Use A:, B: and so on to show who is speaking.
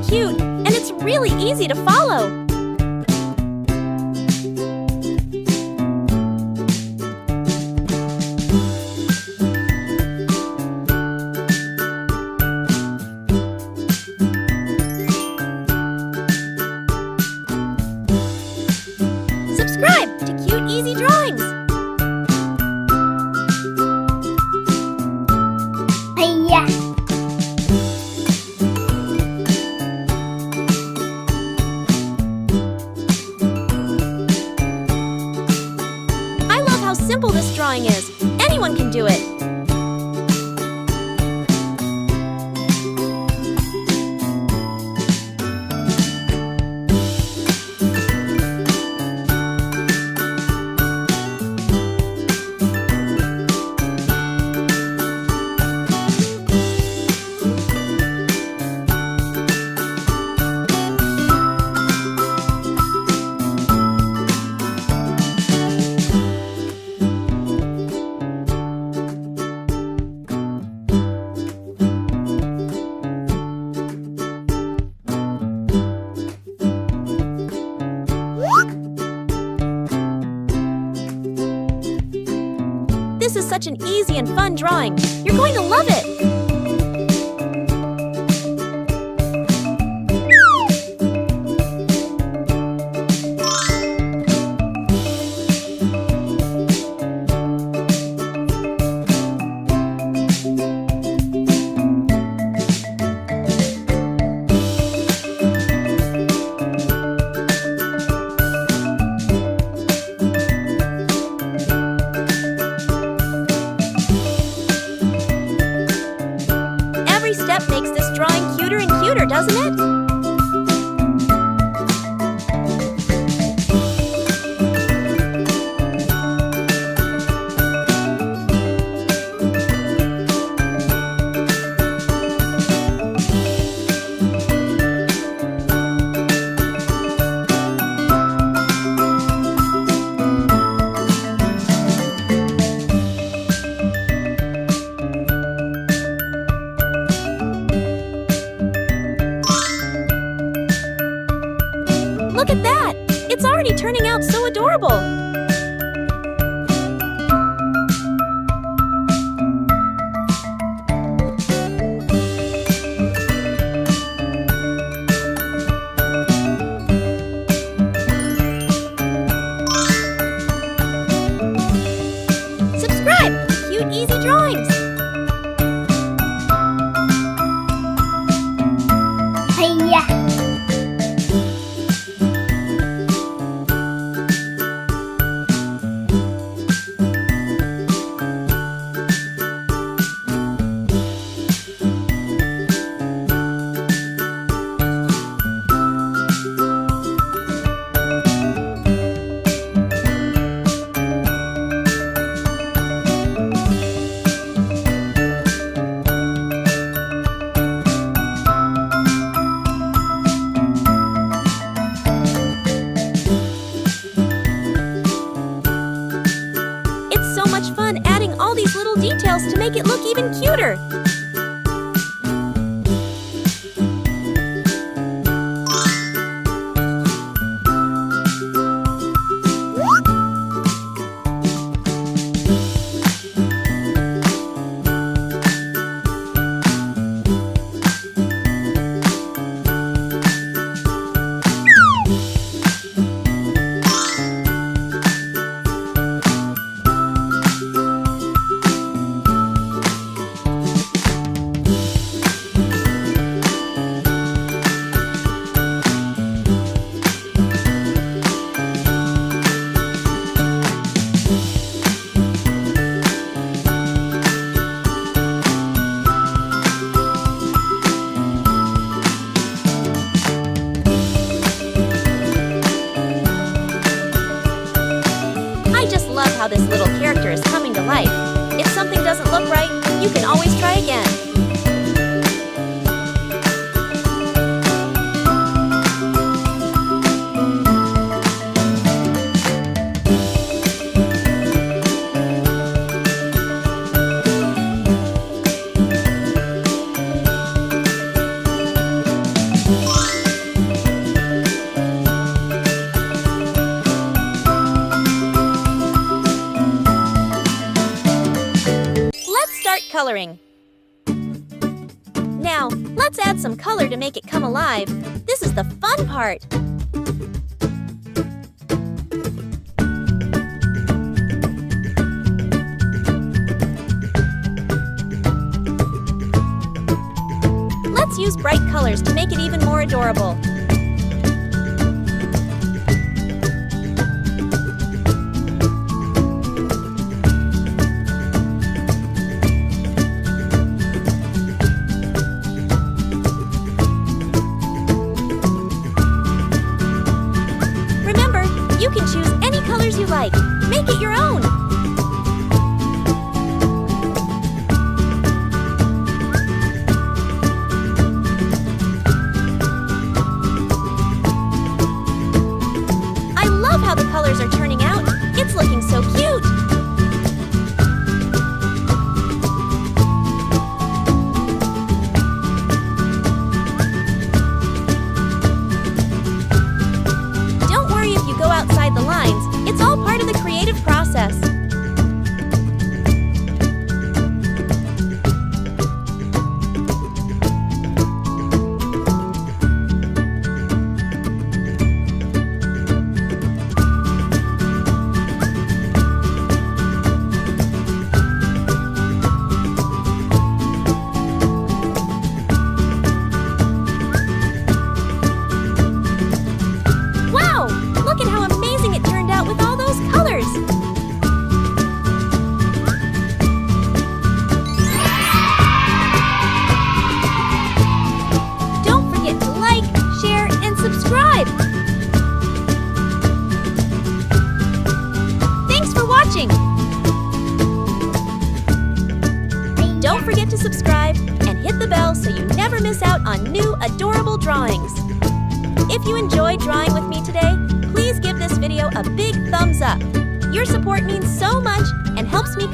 A: cute, and it's really easy to follow. Subscribe to Cute Easy Drawings. I love how simple this drawing is. Anyone can do it. This is such an easy and fun drawing. You're going to love it! Every step makes this drawing cuter and cuter, doesn't it? Look at that! It's already turning out so adorable! Subscribe to Cute Easy Drawings! Much fun adding all these little details to make it look even cuter. How this little character is coming to life. If something doesn't look right, you can always try again.
B: Bye.
A: coloring. Now, let's add some color to make it come alive. This is the fun part. Let's use bright colors to make it even more adorable. Remember, you can choose any colors you like. Make it your own. How the colors are turning out. It's looking so cute. Don't worry if you go outside the lines. It's all part of the creative process. Look at how amazing it turned out with all those colors! Don't forget to like, share, and subscribe! Thanks for watching! Don't forget to subscribe and hit the bell so you never miss out on new adorable drawings. If you enjoyed drawing with me today, please give this video a big thumbs up. Your support means so much and helps me